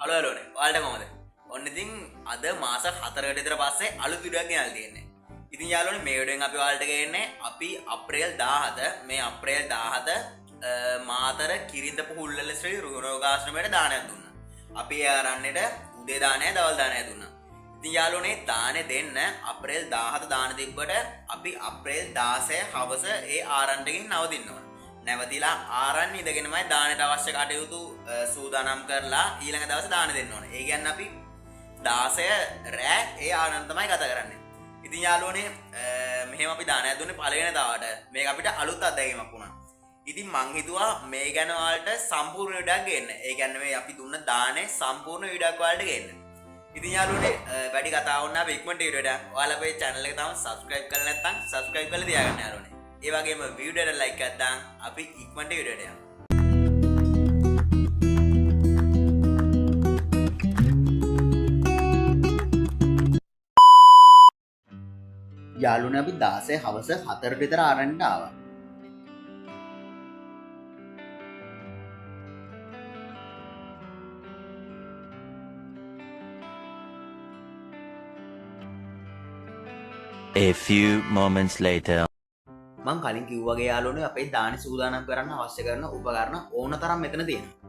Hello හලෝනේ ඔයාලට කොහමද? ඔන්න ඉතින් අද මාස 4කට විතර පස්සේ අලුත් වීඩියෝ එකක් ගෙනල්ලා තියෙන්නේ. ඉතින් යාළුවනේ මේ වීඩියෝ එකෙන් අපි ඔයාලට ගේන්නේ අපි අප්‍රේල් 17 මේ අප්‍රේල් 17 මාතර කිරිඳපු හුල්ලල ශ්‍රී රුහුරෝගාශ්‍රමයට දානයක් දුන්නා. අපි ඒ ආරන්නේට උදේ දානය දවල් දානය දුන්නා. ඉතින් යාළුවනේ දානේ දෙන්න අප්‍රේල් 17 දාන තිබ්බට අපි අප්‍රේල් 16 හවස ඒ ආරන්නේකින් නවතින්න ඕන. නැවතිලා ආරන්න ඉඳගෙනමයි දානට අවශ්‍ය කටයුතු සූදානම් කරලා ඊළඟ දවසේ දාන දෙන්න ඕනේ. ඒ කියන්නේ අපි 16 රෑ ඒ ආරන්න තමයි ගත කරන්නේ. ඉතින් යාළුවනේ මෙහෙම අපි දානයක් දුන්නේ පළවෙනි දාවට. මේක අපිට අලුත් අත්දැකීමක් වුණා. ඉතින් මං හිතුවා මේ ගැන ඔයාලට සම්පූර්ණ වීඩියෝක් ගේන්න. ඒ කියන්නේ මේ අපි දුන්න දානේ සම්පූර්ණ වීඩියෝක් ඔයාලට ගේන්න. ඉතින් යාළුවනේ වැඩි කතා වුණා අපි ඉක්මනට වීඩියෝ එක ඔයාලා අපේ channel එක තාම subscribe කරලා නැත්නම් subscribe කරලා තියාගන්න යාළුවනේ. ඒ වගේම වීඩියෝ එකට ලයික් එකක් දාන්න අපි ඉක්මනට වීඩියෝ එකට යමු. යාළුවනේ අපි 16 හවස 4ට විතර ආරන්නට ආවා. A few moments later. මං කලින් කිව්වගේ යාළුවනේ අපේ දානි සූදානම් කරන්න අවශ්‍ය කරන උපකරණ ඕන තරම් මෙතන තියෙනවා.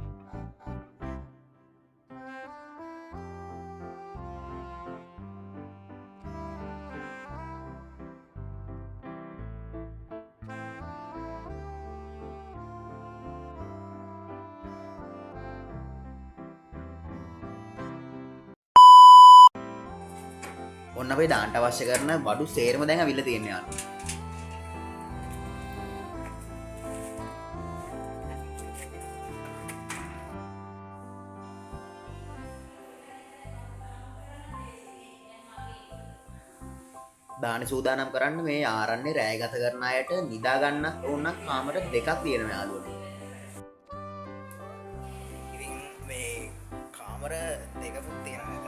ඔන්න අපේ දාන්නට අවශ්‍ය කරන බඩු සේරම දැන් අවිල්ල තියෙනවා යාළුවනේ. දාන සූදානම් කරන්න මේ ආරන්නේ රෑ ගත කරන අයට නිදා ගන්නත් ඕනනම් කාමර දෙකක් තියෙනවා යාළුවනේ. ඉතින් මේ කාමර දෙකකුත් තියෙනවා නේද?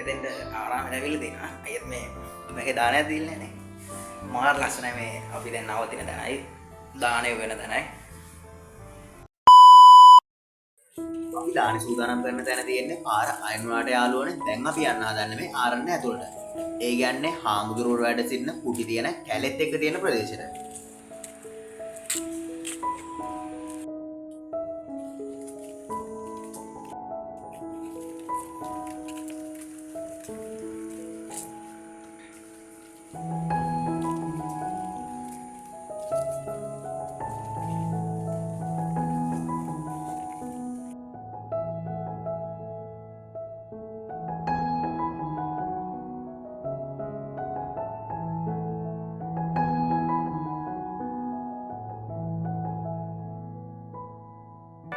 එතෙන්ට ආරාම නැවිලා තියෙනවා. අයියත් මේකේ දානයක් දීලා නැහැ නේ. මාර ලස්සනයි මේ අපි දැන් නවතින තැනයි දාණය වෙන තැනයි. දානි සූදානම් කරන තැන තියෙන්නේ පාර අයනුවාට යාළුවනේ. දැන් අපි යන්න හදන්නේ මේ ආරණ්‍ය ඇතුළට. ඒ කියන්නේ හාමුදුරුවෝ වැඩ සිටින කුටි තියෙන කැලෙත් එක්ක තියෙන ප්‍රදේශයට.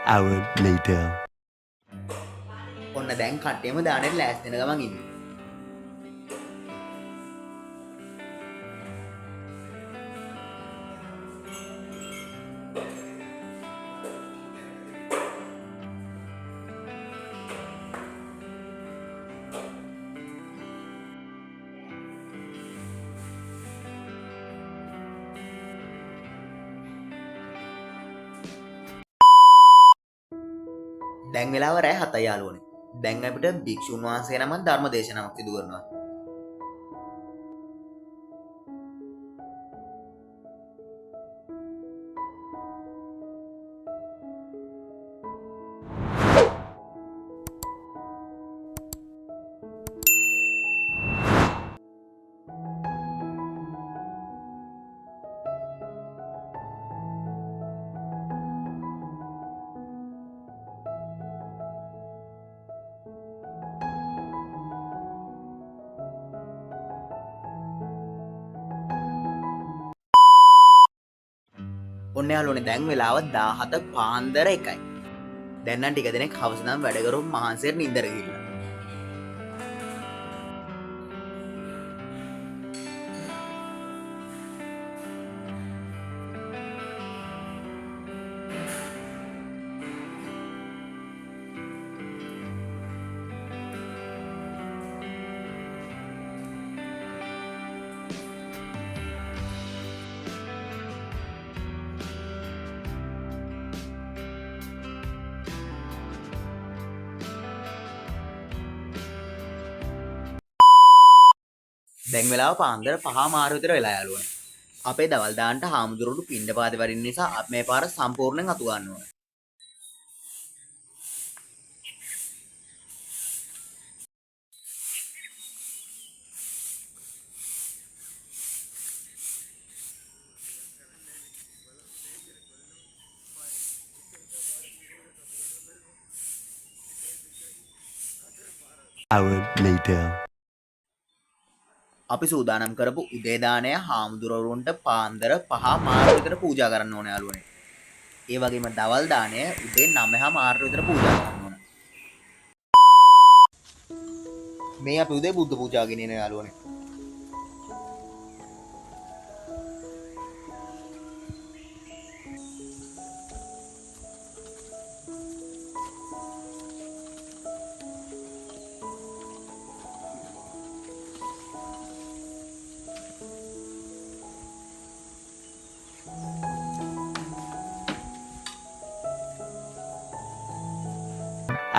Hour later. ඔන්න දැන් කට්ටියම දානෙට ලෑස්ති වෙන ගමන් ඉන්නේ. දැන් වෙලාව රෑ 7යි යාළුවනේ. දැන් අපිට භික්ෂුන් වහන්සේ නමක් ධර්ම දේශනාවක් සිදු කරනවා. ඔන්න යාළුවනේ දැන් වෙලාව 17 පාන්දර 1යි. දැන් නම් ටික දෙනෙක් හවස නම් වැඩ කරු මහන්සියට නින්දර ගිහිල්ලා. දැන් වෙලාව පාන්දර 5:00 විතර වෙලා යාළුවනේ. අපේ දවල් දාන්නට හාමුදුරුවෝ පින්ඩපාතේ වරින් නිසා අපි මේ පාර සම්පූර්ණයෙන් අතු ගන්න ඕනේ. Hour later. අපි සූදානම් කරපු උදේ දාණය හාමුදුරුවන්ට පාන්දර 5:00 විතර පූජා කරන්න ඕනේ යාළුවනේ. ඒ වගේම දවල් දාණය උදේ 9:00 විතර පූජා කරන්න ඕනේ. මේ අපි උදේ බුද්ධ පූජා ගෙනියන යාළුවනේ.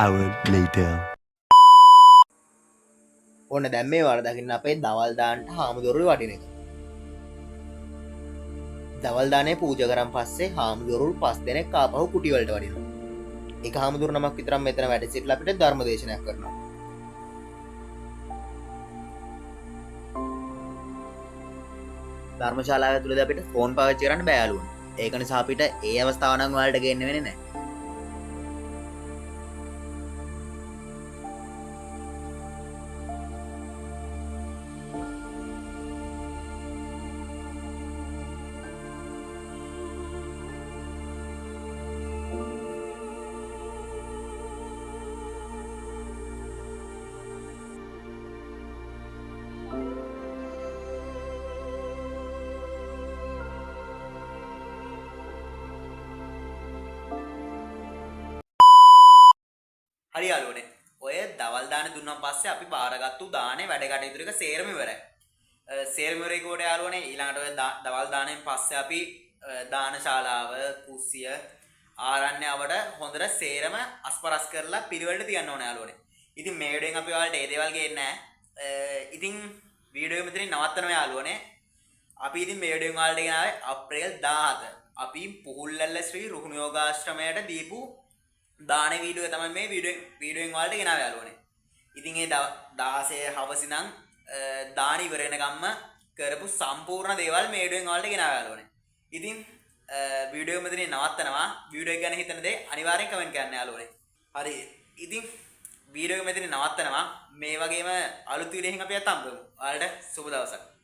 Hour later. ඔන්න දැන් මේ වර දකින්න අපේ දවල් දාන්නට හාමුදුරුවෝ වටින එක. දවල් දාණය පූජා කරන් පස්සේ හාමුදුරුවෝ 5 දෙනෙක් ආපහු කුටි වලට වඩිනවා. එක හාමුදුරු නමක් විතරක් මෙතන වැඩ සිටලා අපිට ධර්ම දේශනයක් කරනවා. ධර්මශාලාව ඇතුළේදී අපිට ෆෝන් පාවිච්චි කරන්න බෑ යාළුවනේ. ඒක නිසා අපිට ඒ අවස්ථාව නම් ඔයාලට ගේන්න වෙන්නේ නැහැ. හරි යාළුවනේ. ඔය දවල් දාන දුන්නාන් පස්සේ අපි බාරගත්තු දානේ වැඩ කටයුතු ටික සේරම ඉවරයි. සේරම ඉවරයි කොට යාළුවනේ ඊළඟට ඔය දවල් දාණයෙන් පස්සේ අපි දානශාලාව, කුස්සිය, ආරණ්‍යවට හොඳට සේරම අස්පරස් කරලා පිළිවෙලට තියන්න ඕනේ යාළුවනේ. ඉතින් මේ වීඩියෝෙන් අපි ඔයාලට ඒ දේවල් ගේන්නේ නැහැ. ඉතින් වීඩියෝ එක මෙතනින් නවත්තනවා යාළුවනේ. අපි ඉතින් මේ වීඩියෝෙන් ඔයාලට ගෙනාවේ අප්‍රේල් 17 අපි පුහුල්ලැල්ල ශ්‍රී රුහුණු යෝගාශ්‍රමයට දීපු දාන වීඩියෝ තමයි මේ වීඩියෝෙන් ඔයාලට ගෙනාවේ යාළුවනේ. ඉතින් ඒ 16 හවස ඉඳන් දාන ඉවර වෙනකම්ම කරපු සම්පූර්ණ දේවල් මේ වීඩියෝෙන් ඔයාලට ගෙනාවේ යාළුවනේ. ඉතින් වීඩියෝ මෙතනින් නවත්තනවා. වීඩියෝ එක ගැන හිතන දේ අනිවාර්යෙන් කමෙන්ට් කරන්න යාළුවනේ. හරි. ඉතින් වීඩියෝ එක මෙතනින් නවත්තනවා. මේ වගේම අලුත් වීඩියෝ එකකින් අපි අත් හම්බෙමු. ඔයාලට සුබ දවසක්.